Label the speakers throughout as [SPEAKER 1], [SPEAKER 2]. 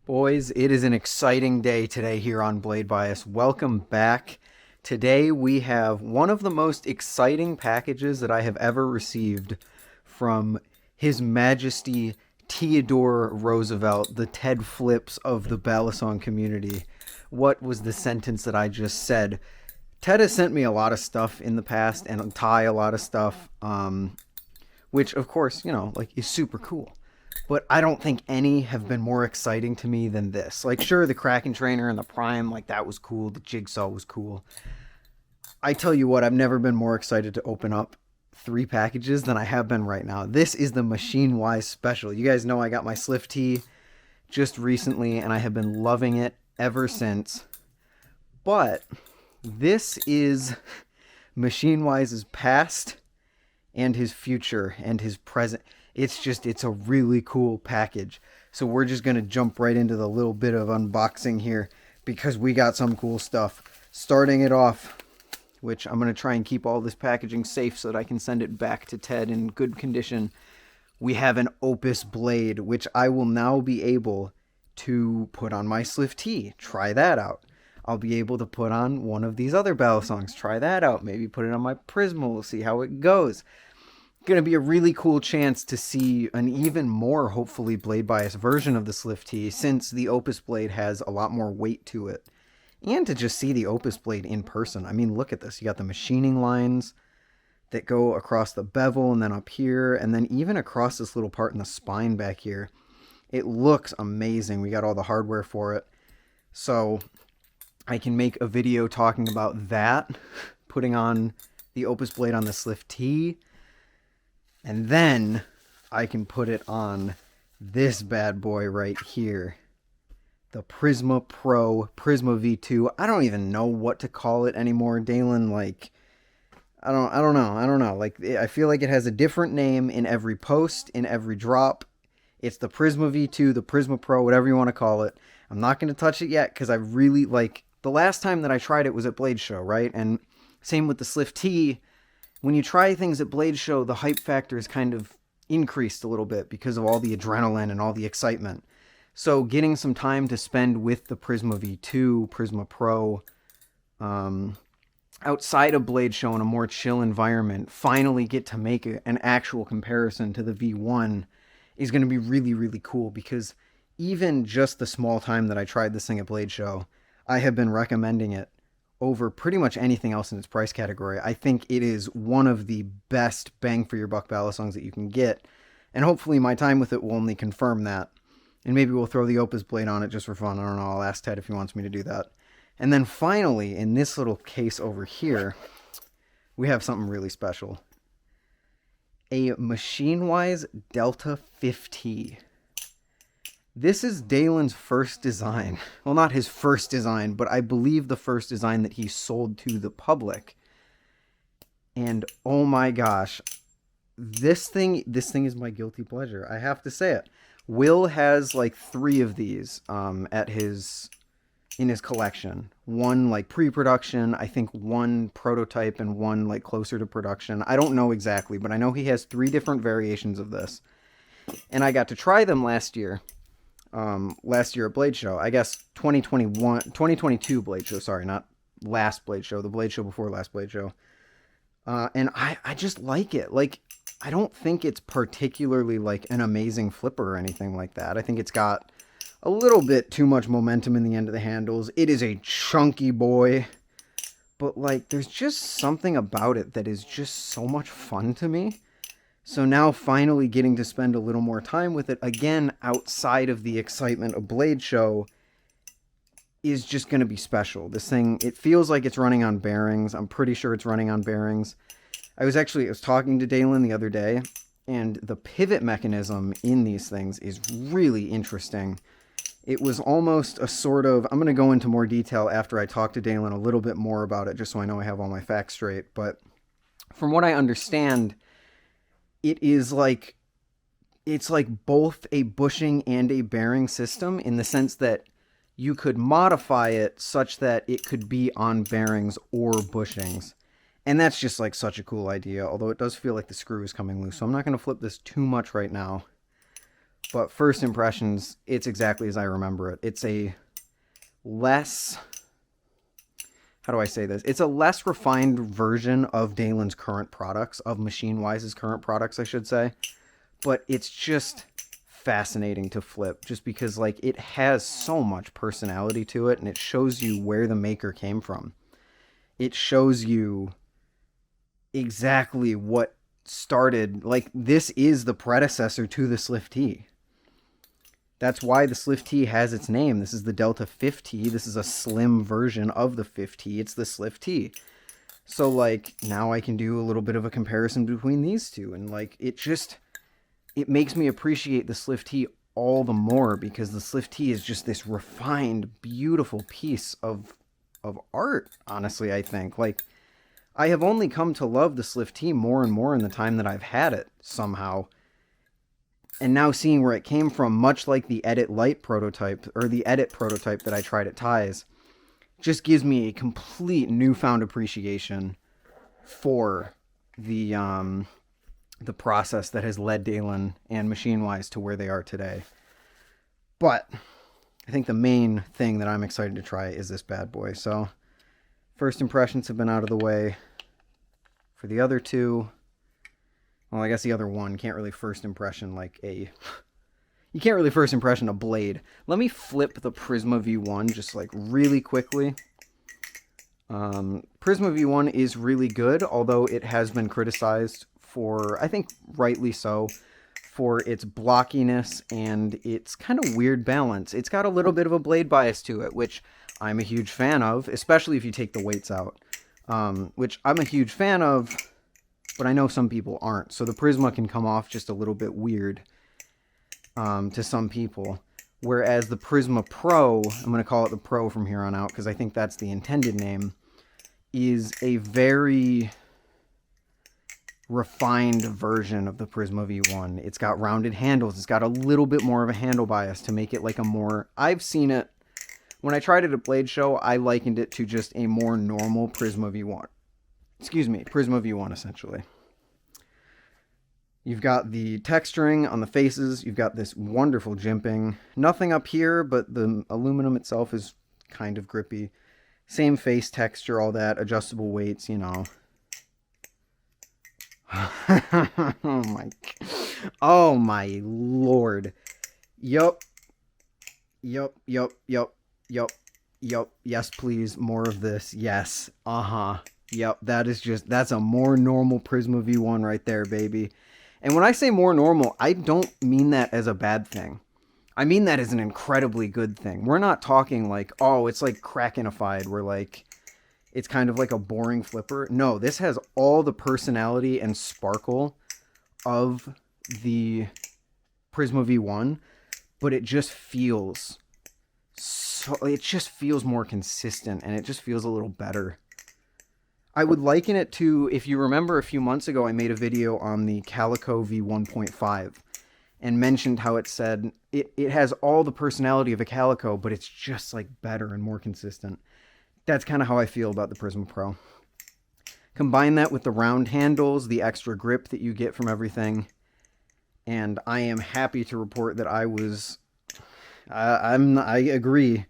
[SPEAKER 1] Boys, it is an exciting day today here on Blade Bias. Welcome back. Today we have one of the most exciting packages that I have ever received from His Majesty Theodore Roosevelt, the Ted Flips of the Balisong community. What was the sentence that I just said? Ted has sent me a lot of stuff in the past, and Ty a lot of stuff, which of course, is super cool. But I don't think any have been more exciting to me than this. Like, sure, the Kraken Trainer and the Prime, like, that was cool. The Jigsaw was cool. I tell you what, I've never been more excited to open up 3 packages than I have been right now. This is the Machinewise special. You guys know I got my SlifT just recently, and I have been loving it ever since. But this is Machinewise's past and his future and his present. It's a really cool package. So we're just going to jump right into the little bit of unboxing here because we got some cool stuff. Starting it off, which I'm going to try and keep all this packaging safe so that I can send it back to Ted in good condition. We have an Opus blade, which I will now be able to put on my SlifT. Try that out. I'll be able to put on one of these other Balisongs. Try that out. Maybe put it on my Prisma. We'll see how it goes. Going to be a really cool chance to see an even more, hopefully, blade bias version of the SlifT, since the Opus blade has a lot more weight to it. And to just see the Opus blade in person. I mean, look at this. You got the machining lines that go across the bevel and then up here, and then even across this little part in the spine back here. It looks amazing. We got all the hardware for it. So I can make a video talking about that, putting on the Opus blade on the SlifT. And then I can put it on this bad boy right here. The Prisma Pro, Prisma V2. I don't even know what to call it anymore, Dalen. Like, I don't know. Like, I feel like it has a different name in every post, in every drop. It's the Prisma V2, the Prisma Pro, whatever you want to call it. I'm not going to touch it yet because I really, like, the last time that I tried it was at Blade Show, right? And same with the SlifT. When you try things at Blade Show, the hype factor is kind of increased a little bit because of all the adrenaline and all the excitement. So getting some time to spend with the Prisma V2, Prisma Pro, outside of Blade Show in a more chill environment, finally get to make an actual comparison to the V1 is going to be really, really cool because even just the small time that I tried this thing at Blade Show, I have been recommending it over pretty much anything else in its price category. I think it is one of the best bang for your buck Balisongs that you can get, and hopefully my time with it will only confirm that. And maybe we'll throw the Opus blade on it just for fun. I don't know. I'll ask Ted if he wants me to do that. And then finally, in this little case over here, we have something really special. A Machinewise Delta 50. This is Dalen's first design. Well, not his first design, but I believe the first design that he sold to the public. And oh my gosh, this thing is my guilty pleasure. I have to say it. Will has like 3 of these in his collection. One like pre-production, I think 1 prototype, and 1 like closer to production. I don't know exactly, but I know he has 3 different variations of this. And I got to try them last year. Last year at Blade Show. I guess 2022 Blade Show, sorry, not last Blade Show, the Blade Show before last Blade Show. And I just like it. Like, I don't think it's particularly like an amazing flipper or anything like that. I think it's got a little bit too much momentum in the end of the handles. It is a chunky boy, but like, there's just something about it that is just so much fun to me. So now finally getting to spend a little more time with it, again, outside of the excitement of Blade Show, is just going to be special. This thing, it feels like it's running on bearings. I'm pretty sure it's running on bearings. I was talking to Dalen the other day, and the pivot mechanism in these things is really interesting. It was almost a sort of, I'm going to go into more detail after I talk to Dalen a little bit more about it, just so I know I have all my facts straight. But from what I understand, it's like both a bushing and a bearing system, in the sense that you could modify it such that it could be on bearings or bushings. And that's just like such a cool idea, although it does feel like the screw is coming loose. So I'm not going to flip this too much right now. But first impressions, it's exactly as I remember it. It's a less, how do I say this? It's a less refined version of Dalen's current products, of Machinewise's current products, I should say. But it's just fascinating to flip, just because like it has so much personality to it, and it shows you where the maker came from. It shows you exactly what started, like this is the predecessor to the SlifT. That's why the SlifT has its name. This is the Delta 50. This is a slim version of the 50. It's the SlifT. So like now I can do a little bit of a comparison between these two, and like it makes me appreciate the SlifT all the more, because the SlifT is just this refined, beautiful piece of art, honestly. I think like I have only come to love the SlifT more and more in the time that I've had it somehow. And now seeing where it came from, much like the Edit Lite prototype, or the Edit prototype that I tried at Ties, just gives me a complete newfound appreciation for the process that has led Dalen and Machinewise to where they are today. But I think the main thing that I'm excited to try is this bad boy. So first impressions have been out of the way. For the other two, well, I guess the other one can't really first impression like a... You can't really first impression a blade. Let me flip the Prisma V1 just like really quickly. Prisma V1 is really good, although it has been criticized for, I think rightly so, for its blockiness and its kind of weird balance. It's got a little bit of a blade bias to it, which I'm a huge fan of, especially if you take the weights out. Which I'm a huge fan of, but I know some people aren't. So the Prisma can come off just a little bit weird to some people. Whereas the Prisma Pro, I'm going to call it the Pro from here on out because I think that's the intended name, is a very refined version of the Prisma V1. It's got rounded handles. It's got a little bit more of a handle bias to make it like a more... I've seen it... When I tried it at Blade Show, I likened it to just a more normal Prisma V1. Excuse me, Prisma V1 essentially. You've got the texturing on the faces. You've got this wonderful jimping. Nothing up here, but the aluminum itself is kind of grippy. Same face texture, all that. Adjustable weights, you know. Oh my lord. Yup. Yes, please. More of this. Yes. Yep. That's a more normal Prisma V1 right there, baby. And when I say more normal, I don't mean that as a bad thing. I mean that as an incredibly good thing. We're not talking like, oh, it's like Krakenified, where like, it's kind of like a boring flipper. No, this has all the personality and sparkle of the Prisma V1, but it just feels more consistent, and it just feels a little better. I would liken it to, if you remember a few months ago, I made a video on the Calico V1.5 and mentioned how it said it has all the personality of a Calico, but it's just like better and more consistent. That's kind of how I feel about the Prisma Pro. Combine that with the round handles, the extra grip that you get from everything, and I am happy to report that I agree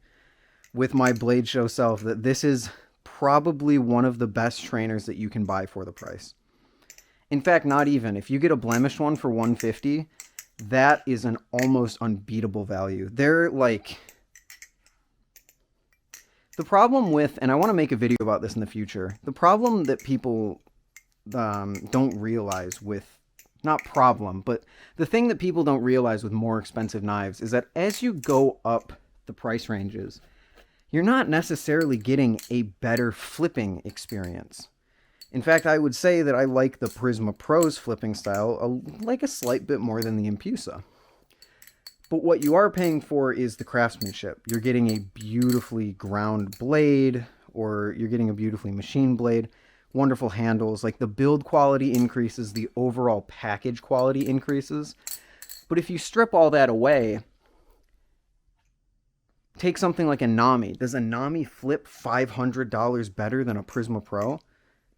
[SPEAKER 1] with my Blade Show self that this is probably one of the best trainers that you can buy for the price. In fact, not even. If you get a blemished one for $150, that is an almost unbeatable value. They're like... The problem with, and I want to make a video about this in the future, the problem that people don't realize with, not problem, but the thing that people don't realize with more expensive knives is that as you go up the price ranges, you're not necessarily getting a better flipping experience. In fact, I would say that I like the Prisma Pro's flipping style like a slight bit more than the Impusa. But what you are paying for is the craftsmanship. You're getting a beautifully ground blade, or you're getting a beautifully machined blade, wonderful handles. Like the build quality increases, the overall package quality increases. But if you strip all that away, take something like a Nami. Does a Nami flip $500 better than a Prisma Pro?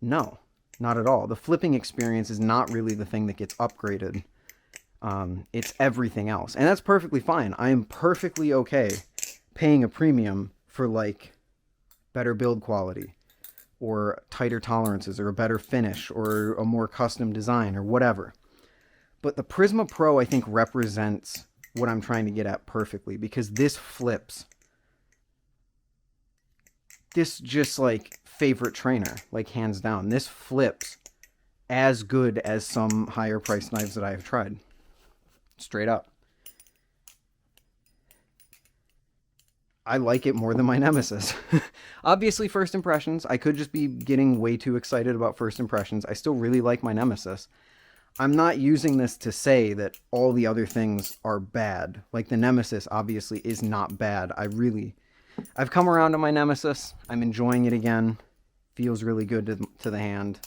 [SPEAKER 1] No, not at all. The flipping experience is not really the thing that gets upgraded It's everything else. And that's perfectly fine. I am perfectly okay paying a premium for like better build quality or tighter tolerances or a better finish or a more custom design or whatever. But the Prisma Pro, I think, represents what I'm trying to get at perfectly, because this flips. This just like favorite trainer, like hands down. This flips as good as some higher priced knives that I have tried. Straight up. I like it more than my Nemesis. Obviously, first impressions. I could just be getting way too excited about first impressions. I still really like my Nemesis. I'm not using this to say that all the other things are bad. Like the Nemesis obviously is not bad. I've come around to my Nemesis. I'm enjoying it again. Feels really good to the hand.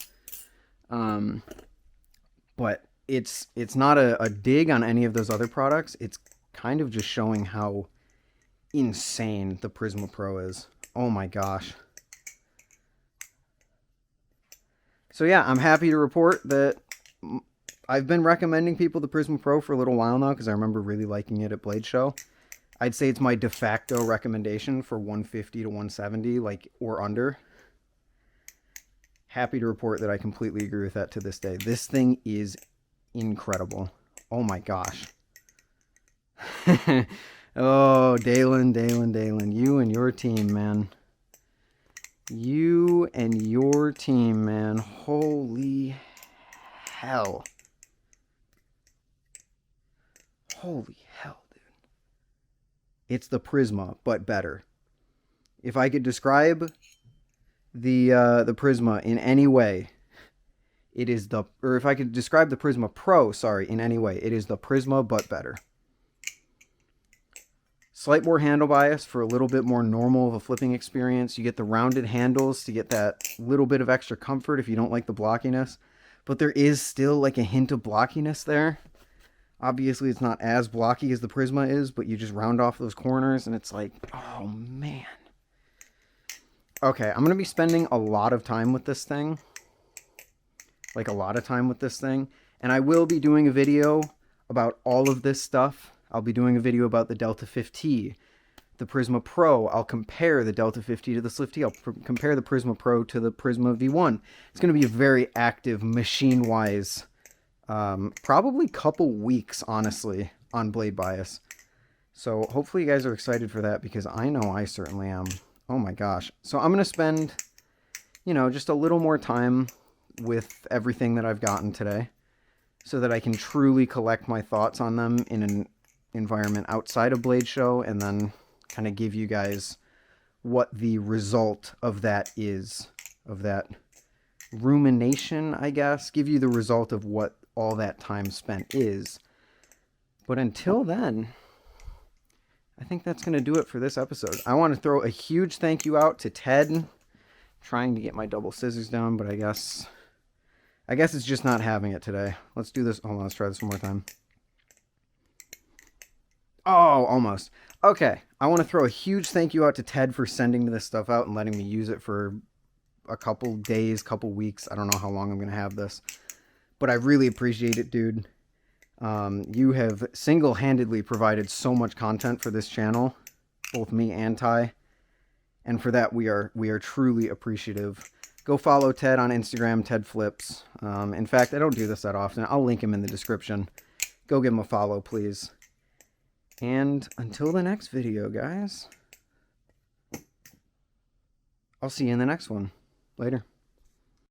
[SPEAKER 1] But it's not a dig on any of those other products. It's kind of just showing how insane the Prisma Pro is. Oh my gosh. So yeah, I'm happy to report that I've been recommending people the Prisma Pro for a little while now, because I remember really liking it at Blade Show. I'd say it's my de facto recommendation for 150 to 170, like, or under. Happy to report that I completely agree with that to this day. This thing is incredible. Oh my gosh. Oh, Dalen, you and your team, man. You and your team, man. Holy hell. Holy hell, dude. It's the Prisma, but better. If I could describe the Prisma in any way, it is the... Or if I could describe the Prisma Pro, sorry, in any way, it is the Prisma, but better. Slight more handle bias for a little bit more normal of a flipping experience. You get the rounded handles to get that little bit of extra comfort if you don't like the blockiness. But there is still like a hint of blockiness there. Obviously, it's not as blocky as the Prisma is, but you just round off those corners and it's like, oh man. Okay, I'm going to be spending a lot of time with this thing. Like a lot of time with this thing. And I will be doing a video about all of this stuff. I'll be doing a video about the Delta 50, the Prisma Pro. I'll compare the Delta 50 to the SlifT. I'll compare the Prisma Pro to the Prisma V1. It's going to be a very active, machine-wise, probably couple weeks, honestly, on Blade Bias. So hopefully you guys are excited for that, because I know I certainly am. Oh my gosh. So I'm going to spend, you know, just a little more time with everything that I've gotten today, so that I can truly collect my thoughts on them in an environment outside of Blade Show, and then kind of give you guys what the result of that is, of that rumination, I guess. Give you the result of what all that time spent is. But until then, I think that's going to do it for this episode. I want to throw a huge thank you out to Ted. Trying to get my double scissors down, but I guess it's just not having it today. Let's do this. Hold on, let's try this one more time. Oh, almost. Okay, I want to throw a huge thank you out to Ted for sending this stuff out and letting me use it for a couple days, couple weeks. I don't know how long I'm going to have this, but I really appreciate it, dude. You have single-handedly provided so much content for this channel, both me and Ty, and for that we are truly appreciative. Go follow Ted on Instagram, Ted Flips. In fact, I don't do this that often. I'll link him in the description. Go give him a follow, please. And until the next video, guys, I'll see you in the next one. Later.